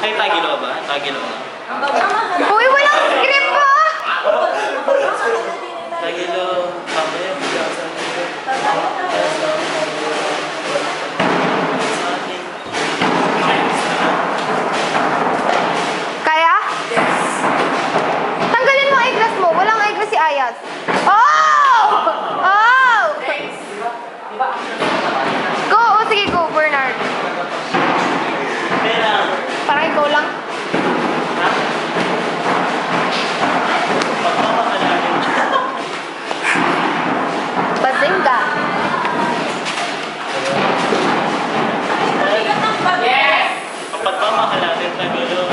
Ay, Tagilo ba? Tagilo na. Uy, walang script pa! Tagilo, mamaya, bigasan. Kaya? Yes. Tanggalin mo eyeglass mo. Walang eyeglass si Ayas. Oh! Oh! Go! Oh, sige, go, Bernard. Parang ikaw lang. Bazinga. Yes! Kapag mamahal natin, Tagilo.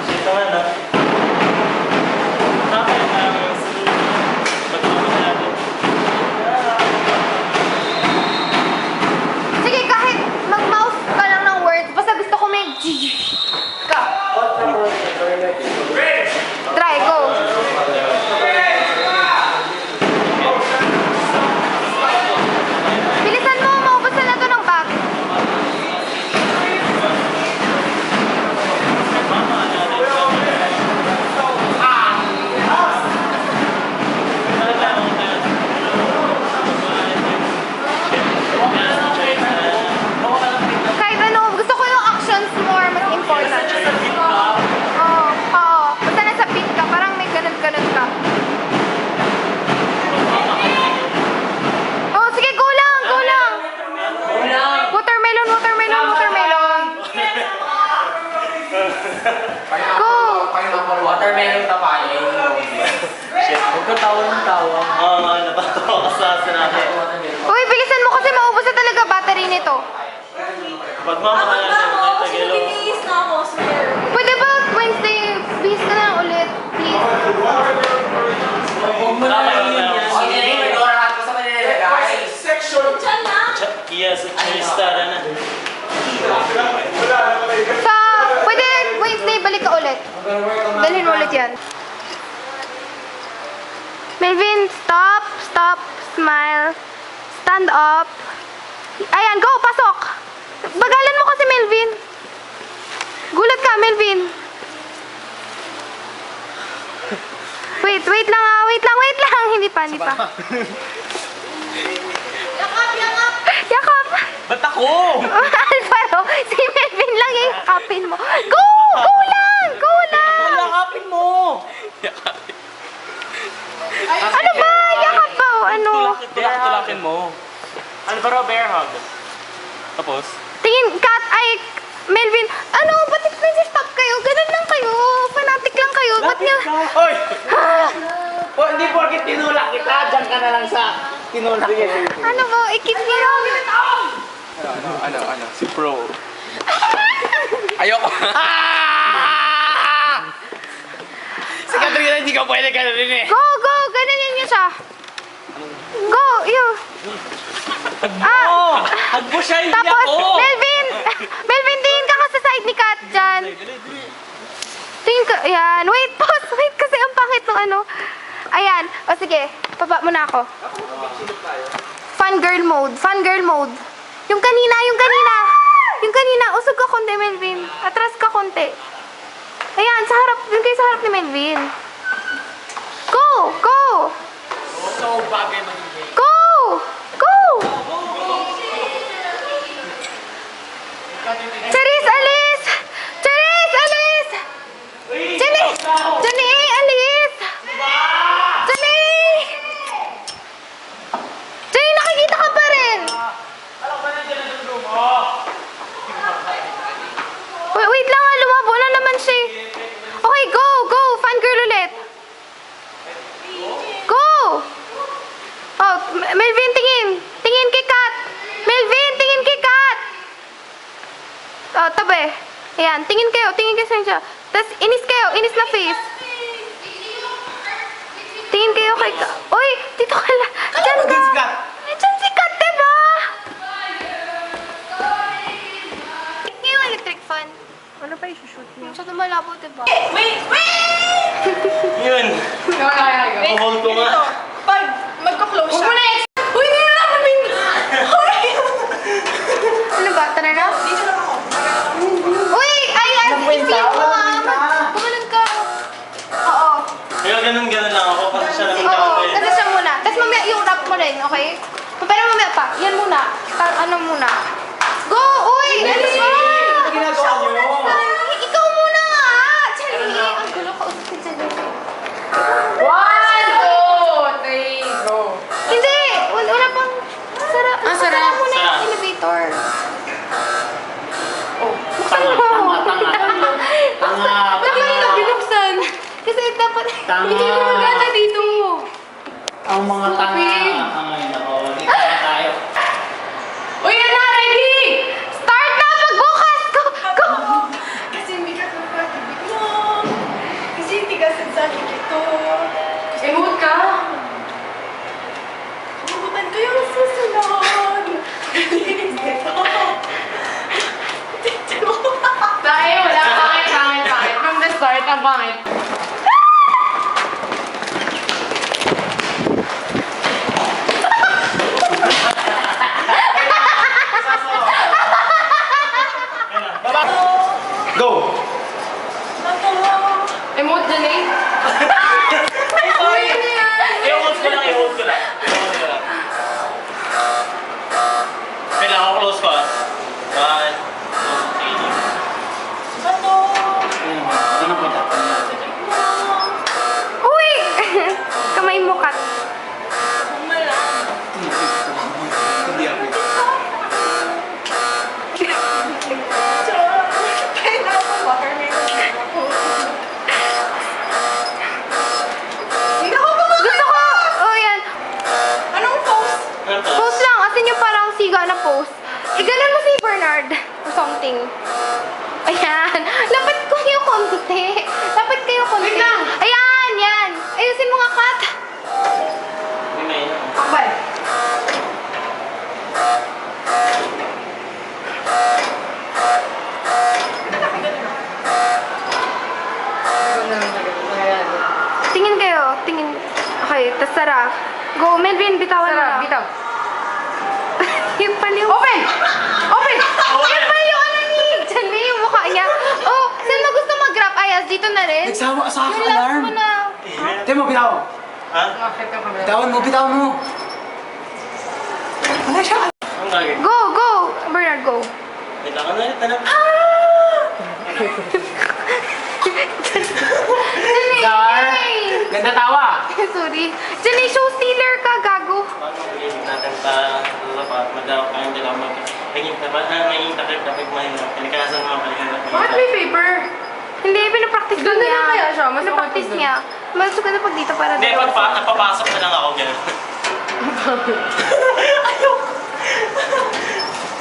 Ito nga na. Tapos na ang pagmamahal natin. Sige, kahit mag-mouse ka lang ng words, basta gusto ko may G. Ka. Try, go. Bilisan mo, maubos na to ng bag. Kahit ano, gusto ko yung actions more, mas important. Oo, oo. Basta nasa beat ka, parang may ganun-ganun ka. Oh, sige, go lang, go lang. Watermelon, watermelon, watermelon. Go. Watermelon na pa yun. Shit. Huwag ka tawa ng tawa. Oo nga, napatawa ka sa sinabi. Uy, bilisan mo kasi maubos na talaga battery nito. Pagmamahal natin, Tagilo. Pwede ba Wednesday, bis ka na lang ulit, please? Huwag mo na yun yan. Sige, may dorahan ko sa kanila, guys. Yes, Chistara na. Sa, pwede Wednesday, balik ka ulit. Dalhin mo ulit yan. Melvin, stop, stop, smile, stand up. Ayan, go, pasok. Bagalan mo kasi, Melvin. Gulat ka, Melvin. Wait lang ah, wait lang. Hindi pa. Yakap. Ba't ako? Alvaro, si Melvin lang yung yakapin mo. Go lang. Yakapin mo! Ano ba? Yakap ba o ano? Tulakin mo. Alvaro, bear hug. Tapos? Tingin, cat, ay, Melvin, ano, ba't nag-stop kayo? Ganun lang kayo. Fanatic lang kayo. Ba't niya? Oy! O, hindi porkit tinulak kita, dyan ka na lang sa tinulak ko. Ano ba? Ikip niyo. Ano? Si Pro. Ayoko. Si Katrina, hindi ka pwede ka rin eh. Go. Ganun niyo siya. Go, yun. Hug mo siya, hindi Tapos, ako! Melvin, tingin ka sa side ni Kat dyan. Tingin ka, ayan. Wait kasi ang pangit ng ano. Ayan. O sige, baba mo na ako. Fangirl mode. Yung kanina. Usog ka konti, Melvin. Atras ka konti. Ayan, sa harap. Yung kayo sa harap ni Melvin. Go! So, bagay magiging. Go! Charis, alis! Jenny, alis! Jenny, nakikita ka pa rin! Wait lang nga, lumabo na naman siya. Okay, go! Fangirl ulit. Go! Oh, Melvin, tingin. Tingin kay Kat. Melvin, tingin kay Kat. Oh, tabi. Ayan, tingin kayo sa siya. Tapos, inis na face. Tingin kayo kay Kat. Uy, dito ka lang. Diyan ka. Diyan si Kat, diba? Yung electric fan. Ano pa i-shoot niyo? Masyado malabo, diba? Wait! Yun! Hold ko nga. Pag magka-close siya. Uy, hindi na namin! Uy! Ano ba? Tara na? Dito lang ako. natin, okay? Pero mamaya pa. Yan muna. Ano muna? Go! Uy! Ano ba? Ano ginagawa niyo? Ikaw muna nga! Charlie, ang gulo ka usap si Charlie. 1, 2, 3, go. Hindi! Wala pang... Sara, sara. muna yung Sara. elevator. Oh, Buksan mo! Tanga. Dapat ito binuksan. Kasi dapat... Tanga. Hindi mo magana dito. Ang mga tanga. Ay, nako. Dito na tayo. Uy, yan na, ready! Start na! Magbukas! Go! Go! Kasi hindi ka kapatid mo. Kasi hindi ka sasabi ito. Emote ka. Kamutan ko yung susunod. Tayo, wala pangit. From the start, ang pangit. Go! Emote dyan eh. I-hold ko lang. Wait lang, ako close ko ah. 1, 2, 3. Ano po ito? Uy! Kamay mo, Kat. Hindi ako. Gusto ko... Oh, yan. Anong post? Ano to? Post lang. Asin yung parang siga na post. Igalan mo si Bernard. Or something. Ayan. Lapit ko yung konti. Lapit kayo konti. Wait lang. Ayan, yan. Ayusin mo nga, Kat. Hindi may Akbal. Tingin kayo. Tingin. Okay, tas Sara. Go, Melvin. Bitawan mo Sarap, na. bitaw. Yung pala yung... Open! Open! Yan pa yung ano ni Janley, yung mukha niya. Oh, saan mo gusto mag-grab? Ayas, dito na rin. Nagsawa sa Yung last alarm. mo na. Tayo mo, bitaw. Ha? Bakit yung kamera? Bitawan mo. Wala siya. Ang gagawin? Go, go! Bernard, go. Wait lang, ano ulit? Ano? Janley! Gar. Ganda tawa. Sorry. Janley, show stealer ka, gago. Paano mag-ibig natin sa sapat? Magdawag kayong dalawa maging takip-takip mo yun. Kalikasan mo, kalikasan mo. Bakit may paper? Hindi, pinapractice Ganda niya. na kaya siya, mas Pinapractice okay niya. Mas ganda pag dito para Hindi, dalawa sa- napapasok na lang ako gano'n.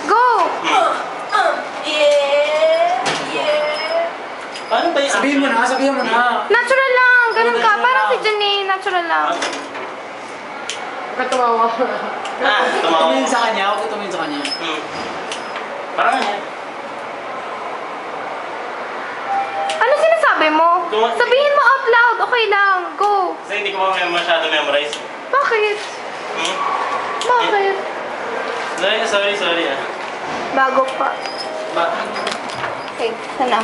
Go! Paano ba yung Sabihin mo na. Natural lang. Ganun ka. Parang si Janley. Natural lang. Bakit tumawa? Tumawa. Tumingin sa kanya, huwag ka tumingin sa kanya. Parang ano yan? Ano sinasabi mo? Sabihin mo out loud. Okay lang. Go. Kasi hindi ko pa masyado memorize. Bakit? Bakit? Sorry ah. Bago pa. Okay, sana.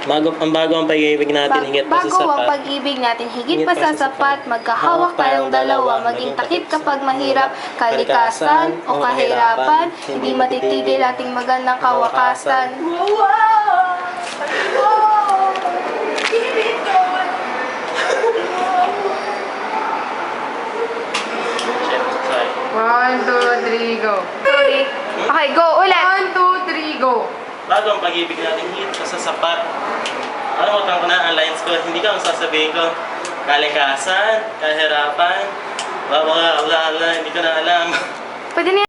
Ang bago ang pag-ibig natin, higit pa sa Bago ang sapat. pag-ibig natin, higit pa sa sapat, magkahawak tayong dalawa, maging takip kapag mahirap, kalikasan o kahirapan, hindi matitigil ating magandang kawakasan. Shit, sorry. 1, 2, 3, go. Sorry. Okay, go ulit. 1, 2, 3, go. Bago ang pag-ibig natin, higit pa sa sapat. Ano ko na ang lines ko? Hindi ka ang sasabihin ko. Kalikasan, kahirapan, wala, hindi ko na alam. Pwede na